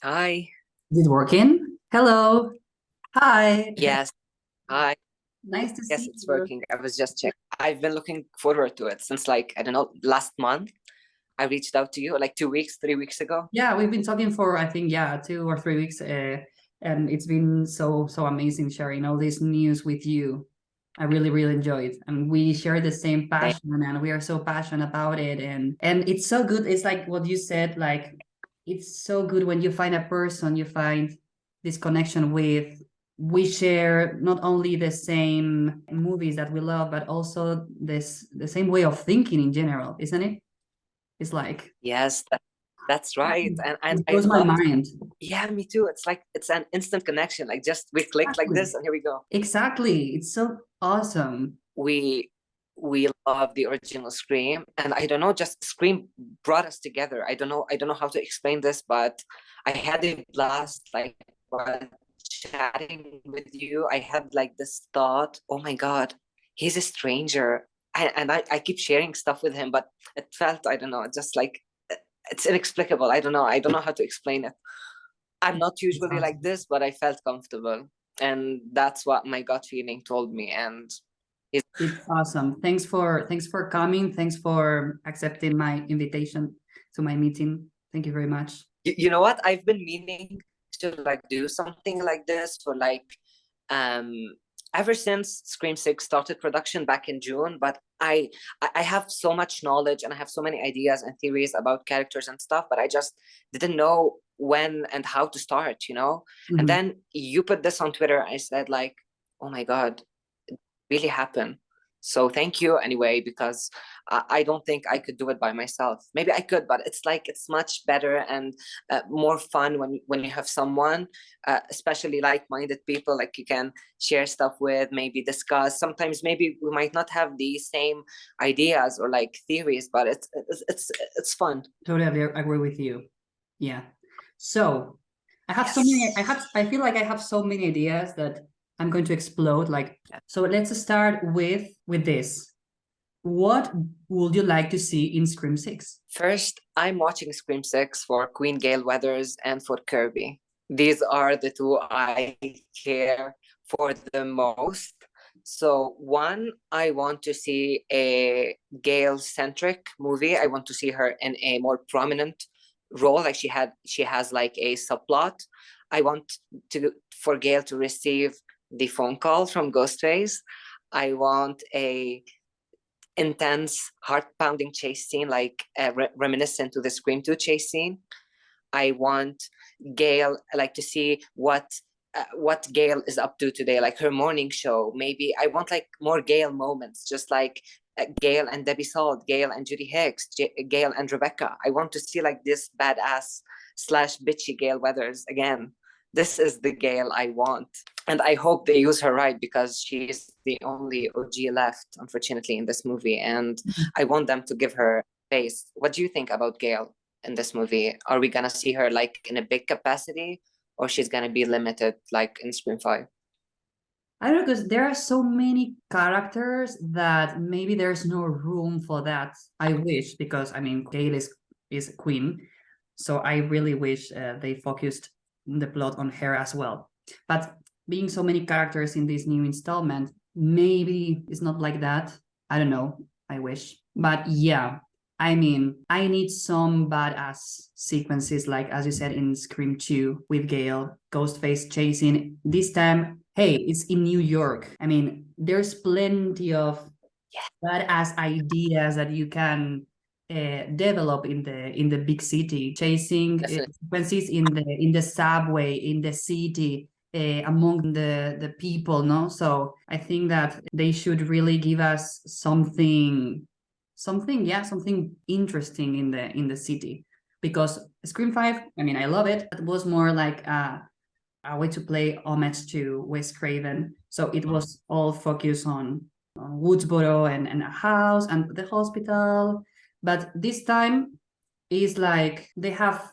Hi. Is it working? Hello. Hi. Yes. Hi. Nice to Yes, see it's you. working. I was just checking. I've been looking forward to it since like, I don't know, last month. I reached out to you like 2 weeks, 3 weeks ago. Yeah, we've been talking for I think 2 or 3 weeks, and it's been so amazing sharing all this news with you. I really enjoyed, and we share the same Thank- passion, and we are so passionate about it, and it's so good. It's like what you said, like it's so good when you find a person, you find this connection with. We share not only the same movies that we love, but also the same way of thinking in general, isn't it? It's like Yes, that's right. And it I blows my loved, mind. yeah, me too. It's like it's an instant connection. Like just we clicked like Exactly. this and here we go. Exactly. It's so awesome. We we love the original Scream. And I don't know, just Scream brought us together. I don't know how to explain this, but I had a blast like while chatting with you. I had like this thought, oh my God, he's a stranger. And I keep sharing stuff with him, but it felt, I don't know, just like it's inexplicable. I don't know how to explain it. I'm not It's usually like awesome. this, but I felt comfortable. And that's what my gut feeling told me. And it's It's awesome. Thanks for coming. Thanks for accepting my invitation to my meeting. Thank you very much. you know what? I've been meaning to like do something like this for like um ever since Scream 6 started production back in June, but I have so much knowledge and I have so many ideas and theories about characters and stuff, but I just didn't know when and how to start. And Mhm. then you put this on Twitter. I said like, oh my God, really happen. So thank you anyway, because I don't think I could do it by myself. Maybe I could, but it's like it's much better and more fun when you have someone, especially like-minded people, like you can share stuff with, maybe discuss. Sometimes maybe we might not have the same ideas or like theories, but it's fun. Totally agree with you. Yeah. So I have so many. Yes. I feel like I have so many ideas that I'm going to explode. Like, so let's start with this. What would you like to see in Scream 6? First, I'm watching Scream 6 for Queen Gale Weathers and for Kirby. These are the two I care for the most. So, one, I want to see a Gale-centric movie. I want to see her in a more prominent role, like she has like a subplot. I want to for Gale to receive the phone call from Ghostface. I want a intense, heart-pounding chase scene, like reminiscent to the Scream 2 chase scene. I want Gail like to see what Gail is up to today, like her morning show. Maybe I want like more Gail moments, just like Gail and Debbie Salt, Gail and Judy Hicks, Gail and Rebecca. I want to see like this badass slash bitchy Gail Weathers again. This is the Gail I want. And I hope they use her right because she is the only OG left, unfortunately, in this movie. And I want them to give her face. What do you think about Gail in this movie? Are we gonna see her like in a big capacity, or she's gonna be limited like in Scream 5? I don't know, because there are so many characters that maybe there's no room for that. I wish, because I mean, Gale is queen, so I really wish they focused the plot on her as well. But being so many characters in this new installment, maybe it's not like that. I don't know. I wish, but yeah. I mean, I need some badass sequences, like as you said in Scream 2 with Gale, Ghostface chasing. This time, hey, it's in New York. I mean, there's plenty of badass ideas that you can develop in the big city, chasing Definitely. sequences in the subway, in the city, among the people. No, so I think that they should really give us something interesting in the city, because Scream 5, I mean, I love it. It was more like a way to play homage to Wes Craven. So it was all focused on Woodsboro and a house and the hospital. But this time is like they have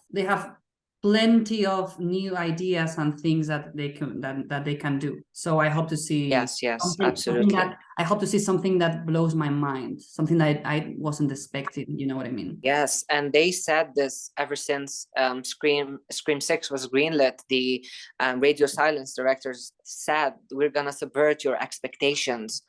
plenty of new ideas and things that they can that they can do. So I hope to see Yes, something absolutely. that I hope to see something that blows my mind, something that I wasn't expecting. You know what I mean? Yes, and they said this ever since Scream 6 was greenlit. The Radio Silence directors said, we're gonna subvert your expectations.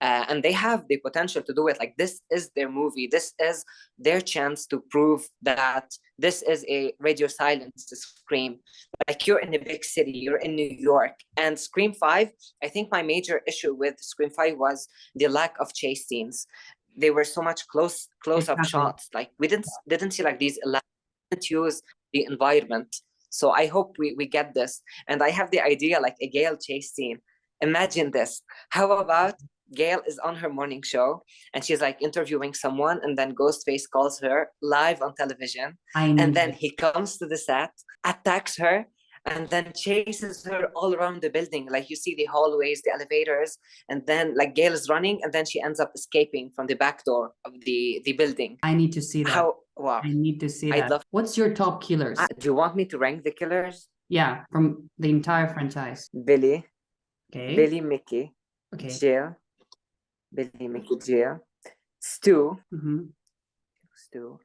And they have the potential to do it. Like, this is their movie. This is their chance to prove that this is a Radio Silence Scream. Like, you're in a big city, you're in New York. And Scream 5, I think my major issue with Scream 5 was the lack of chase scenes. They were so much close up Exactly. shots. Like, we didn't see like these didn't use the environment. So I hope we get this. And I have the idea, like a Gale chase scene. Imagine this. How about Gail is on her morning show and she's like interviewing someone, and then Ghostface calls her live on television, and then he comes to the set, attacks her, and then chases her all around the building. Like, you see the hallways, the elevators, and then like Gail is running, and then she ends up escaping from the back door of the building. I need to see that. How wow! I need to see that. What's your top killers? Do you want me to rank the killers? Yeah, from the entire franchise. Billy. Okay. Billy, Mickey. Okay. Jill. Billy, Mickey, Jill. Stu. Stu.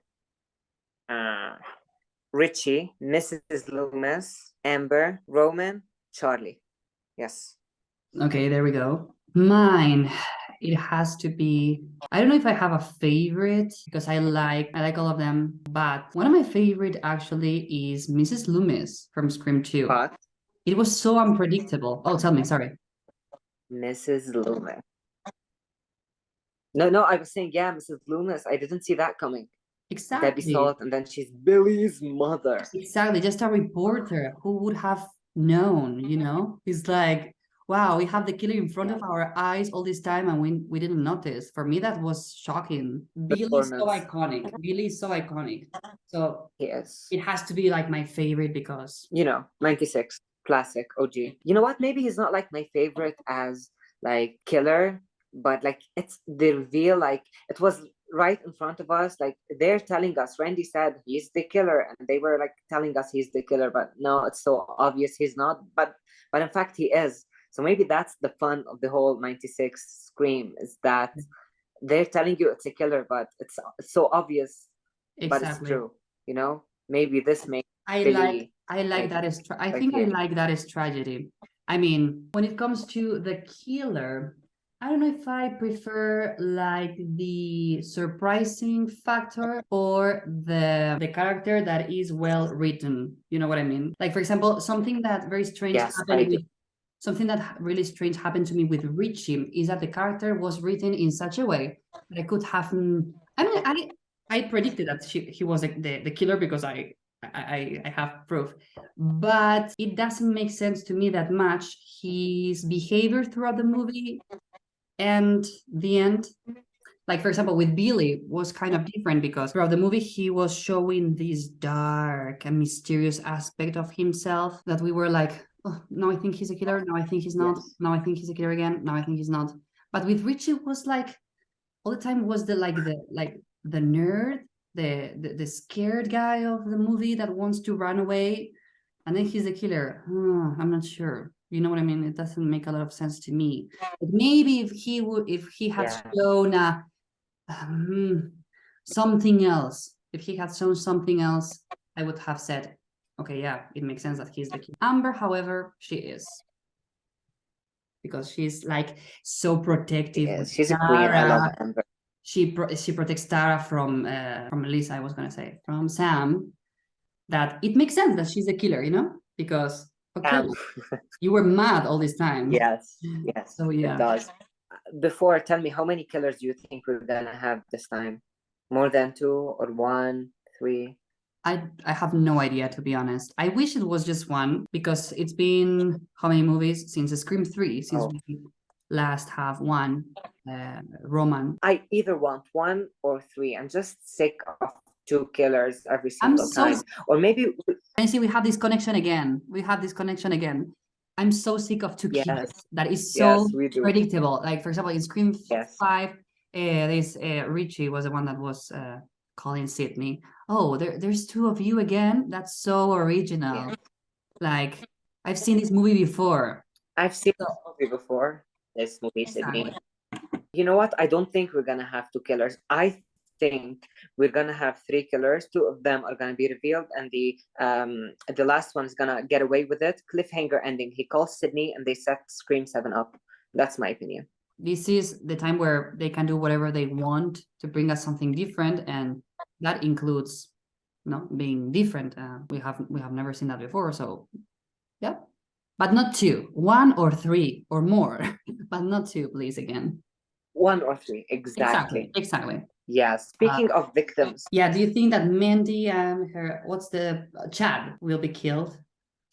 Richie, Mrs. Loomis, Amber, Roman, Charlie. Yes. Okay, there we go. Mine, it has to be, I don't know if I have a favorite because I like all of them, but one of my favorite actually is Mrs. Loomis from Scream 2. But it was so unpredictable. Oh, tell me, sorry. Mrs. Loomis. No, I was saying, yeah, Mrs. Loomis. I didn't see that coming. Exactly. Debbie saw it, and then she's Billy's mother. Exactly, just a reporter. Who would have known, you know? It's like, wow, we have the killer in front of our eyes all this time and we didn't notice. For me, that was shocking. Billy is so iconic. Billy is so iconic. So yes, it has to be like my favorite because, you know, 96, classic, OG. You know what? Maybe he's not like my favorite as like killer, but like it's the reveal, like it was right in front of us. Like, they're telling us, Randy said he's the killer, and they were like telling us he's the killer, but no, it's so obvious he's not, but in fact he is. So maybe that's the fun of the whole 96 Scream, is that they're telling you it's a killer, but it's so obvious. Exactly. But it's true, you know. Maybe this makes I like that is I think I like that is tragedy. I mean, when it comes to the killer, I don't know if I prefer like the surprising factor or the character that is well written. You know what I mean? Like, for example, something that very strange happened with something that really strange happened to me with Richie is that the character was written in such a way that I could have. I mean, I predicted that he was the killer because I have proof, but it doesn't make sense to me that much. His behavior throughout the movie and the end, like for example with Billy, was kind of different because throughout the movie he was showing this dark and mysterious aspect of himself that we were like, oh, no, I think he's a killer, no, I think he's not, no, I think he's a killer again, no, I think he's not. But with Richie was like all the time was the nerd, the scared guy of the movie that wants to run away, and then he's a killer. I'm not sure. You know what I mean? It doesn't make a lot of sense to me. But maybe if he had shown something else, if he had shown something else, I would have said, okay, yeah, it makes sense that he's the killer. Amber, however, she is. Because she's like so protective. Yes, she's a queen. I love Amber. She protects Tara from Lisa, I was gonna say, from Sam. That it makes sense that she's the killer, you know, because okay, you were mad all this time. Yes. So yeah, it does. Before, tell me, how many killers do you think we're gonna have this time? More than 2 or 1, 3? I have no idea, to be honest. I wish it was just one because it's been how many movies since Scream 3 since we last have one. Roman. I either want 1 or 3. I'm just sick of 2 killers every single time. Or maybe we have this connection again. I'm so sick of 2 killers. That is so predictable. Like for example, in Scream 5, this Richie was the one that was calling Sydney, oh, there's two of you again. That's so original. Yeah. Like, I've seen this movie before. I've seen this movie before. This movie, Exactly. Sydney. You know what? I don't think we're gonna have two killers. I think we're gonna have three killers. Two of them are gonna be revealed, and the last one is gonna get away with it. Cliffhanger ending. He calls Sydney, and they set Scream 7 up. That's my opinion. This is the time where they can do whatever they want to bring us something different, and that includes, being different. We have never seen that before, so yeah, but not two, one or three or more, but not two, please, again. One or three, exactly. Exactly. Yeah. Speaking of victims, yeah, do you think that Mandy and her, what's the Chad, will be killed?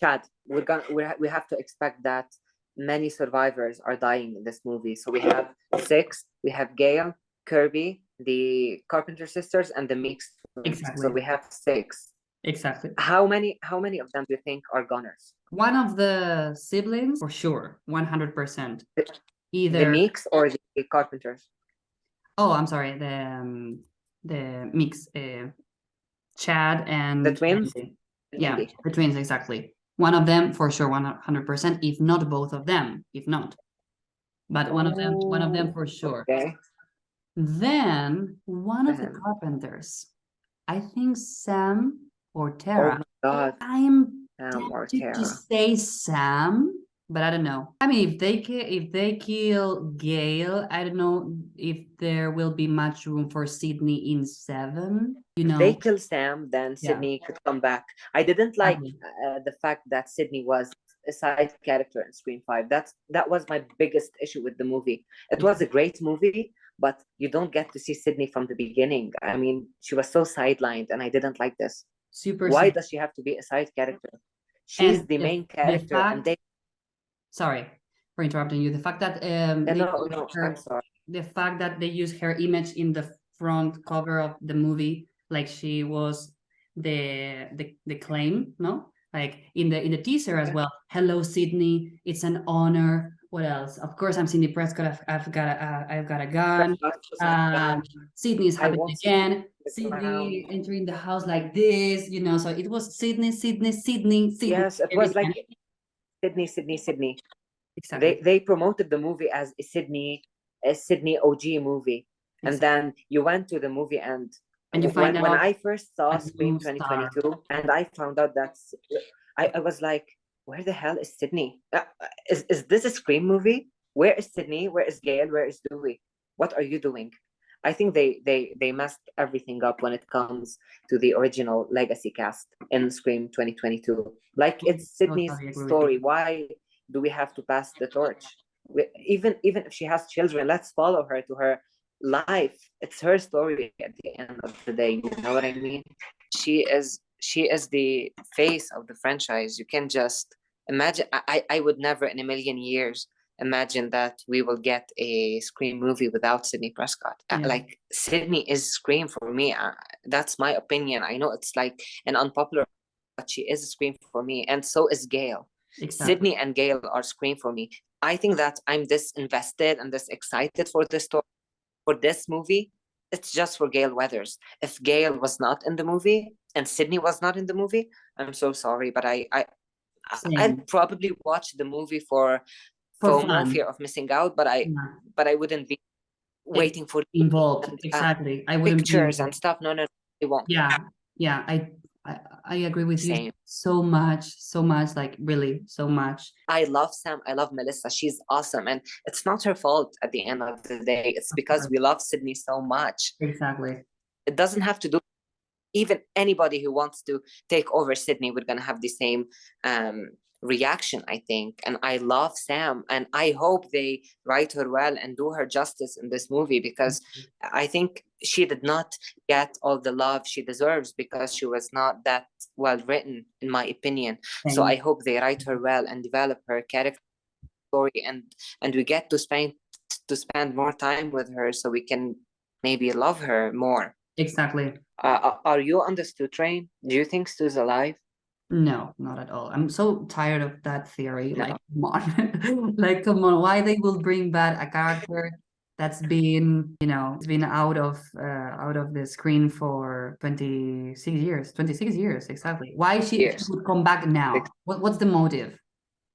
Chad, we have to expect that many survivors are dying in this movie. So we have six. We have Gail, Kirby, the Carpenter sisters, and the Meeks twins. Exactly. So we have six. Exactly. How many of them do you think are goners? One of the siblings, for sure, 100%. Either the Meeks or the Carpenters? Oh, I'm sorry, the Meeks, Chad and The twins? Mandy. Yeah, the twins, exactly. One of them for sure, 100%, if not both of them, if not. But one of them for sure. Okay. Then one of the Carpenters, I think Sam or Tara. Oh my God. I'm Sam or tempted to Tara. say Sam, but I don't know. I mean, if they kill Gail, I don't know if there will be much room for Sydney in 7. If they kill Sam, then Sydney could come back. I didn't like the fact that Sydney was a side character in Scream 5. That was my biggest issue with the movie. It was a great movie, but you don't get to see Sydney from the beginning. I mean, she was so sidelined, and I didn't like this. Why does she have to be a side character? She's the main character, and they. Sorry for interrupting you. The fact that No, I'm sorry. The fact that they use her image in the front cover of the movie, like she was the claim, no? Like in the teaser as well. Hello, Sydney. It's an honor. What else? Of course, I'm Sydney Prescott. I've got a gun. Sydney is happening again. Sydney entering the house like this, So it was Sydney. Yes, it was like Sydney. Exactly. They promoted the movie as a Sydney OG movie, and then you went to the movie and you find out when I first saw Scream 2022, and I found out that I was like, where the hell is Sydney? Is this a Scream movie? Where is Sydney? Where is Gail? Where is Dewey? What are you doing? I think they messed everything up when it comes to the original legacy cast in Scream 2022. Like, it's Sydney's story. Why do we have to pass the torch? Even if she has children, let's follow her to her life. It's her story at the end of the day. You know what I mean? She is the face of the franchise. You can just imagine. I would never in a million years imagine that we will get a Scream movie without Sydney Prescott. Like, Sydney is Scream for me. That's my opinion. I know it's like an unpopular, but she is a Scream for me, and so is Gail. Exactly. Sydney and Gail are Scream for me. I think that I'm this invested and this excited for this story, for this movie. It's just for Gail Weathers. If Gail was not in the movie and Sydney was not in the movie, I'm so sorry, but I'd probably watch the movie for FOMO, fear of missing out, but I wouldn't be waiting for involved. Exactly. I wouldn't pictures and stuff. No, it won't. Yeah. I agree with you so much, like really so much. I love Sam. I love Melissa. She's awesome. And it's not her fault at the end of the day. It's because we love Sydney so much. Exactly. It doesn't have to do, even anybody who wants to take over Sydney, we're going to have the same reaction, I think. And I love Sam, and I hope they write her well and do her justice in this movie, because I think she did not get all the love she deserves because she was not that well written, in my opinion. So I hope they write her well and develop her character story, and we get to spend more time with her so we can maybe love her more. Exactly. Are you on the Stu train? Do you think Stu's alive? No, not at all. I'm so tired of that theory. No. Like, come on. Like, come on. Why they will bring back a character that's been, you know, it's been out of the screen for 26 years. 26 years, exactly. Why she Years would come back now? What's the motive?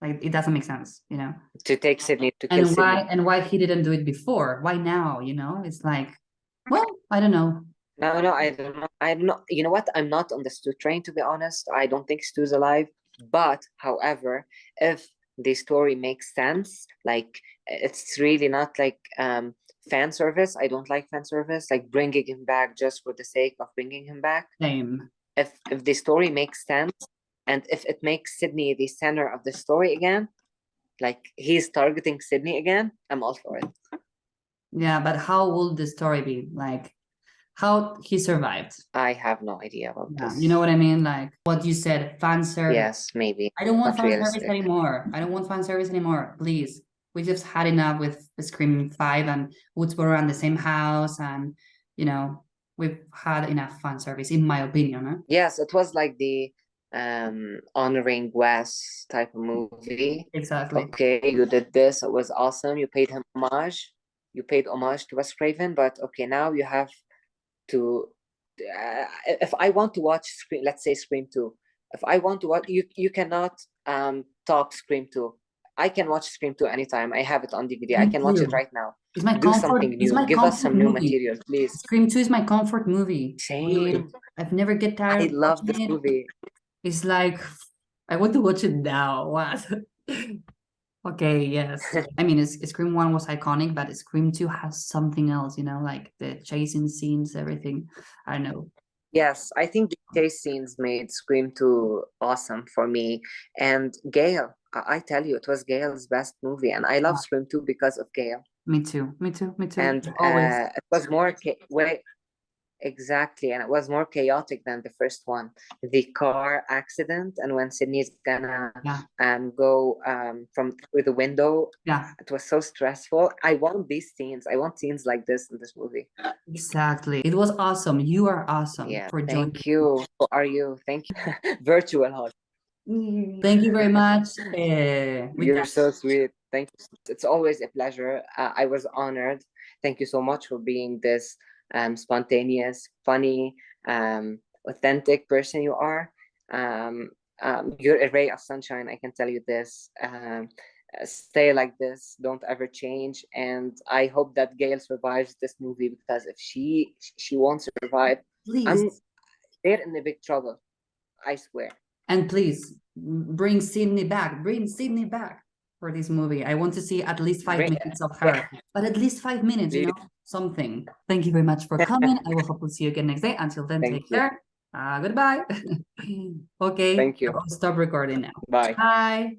Like, it doesn't make sense, you know. to take Sydney, to kill And Sydney. why he didn't do it before? Why now? You know, it's like, well, I don't know. No, I don't know. I'm not, you know what? I'm not on the Stu train, to be honest. I don't think Stu's alive. But, however, if the story makes sense, like it's really not like fan service. I don't like fan service, like bringing him back just for the sake of bringing him back. Same. If the story makes sense, and if it makes Sydney the center of the story again, like he's targeting Sydney again, I'm all for it. Yeah, but how will the story be? Like, how he survived? I have no idea about Yeah, this. you know what I mean? Like what you said, fan service. Yes, maybe. I don't want Not fan service realistic. anymore. I don't want fan service anymore. Please. We just had enough with Scream 5 and Woodsboro and the same house, and you know, we've had enough fan service, in my opinion. Huh? Yes, it was like the honoring Wes type of movie. Exactly. Okay, you did this, it was awesome. You paid him homage. You paid homage to Wes Craven, but okay, now you have to if I want to watch Scream, let's say Scream 2, if I want to watch, you cannot top Scream 2. I can watch Scream 2 anytime. I have it on DVD. I Thank can watch it you. right now. It's my Do comfort. something It's new. my Give us comfort some new movie. material, please. Scream 2 is my comfort movie. Really. Same. I've never get tired I of love this watching it. movie. It's like, I want to watch it now. What? Okay, yes. I mean, Scream 1 was iconic, but Scream 2 has something else, you know, like the chasing scenes, everything. I don't know. Yes, I think the chase scenes made Scream 2 awesome for me. And Gail, I tell you, it was Gail's best movie. And I love Scream 2 because of Gail. Me too. Me too. Me too. And Always. it was more, exactly. And it was more chaotic than the first one. The car accident, and when Sydney's gonna Yeah. go from through the window. Yeah. It was so stressful. I want these scenes. I want scenes like this in this movie. Exactly. It was awesome. You are awesome Yeah, for joining. thank you. Who are you? Thank you. Virtual hug. Thank you very much. You're so sweet. Thank you. It's always a pleasure. I was honored. Thank you so much for being this spontaneous, funny, authentic person you are. You're a ray of sunshine. I can tell you this. Stay like this. Don't ever change. And I hope that Gail survives this movie, because if she won't survive, Please. they're in a big trouble. I swear. And please bring Sydney back. Bring Sydney back for this movie. I want to see at least 5 minutes of her, but at least 5 minutes, you know, something. Thank you very much for coming. I will hope to see you again next day. Until then, take care. Goodbye. Okay. Thank you. I'll stop recording now. Bye. Bye.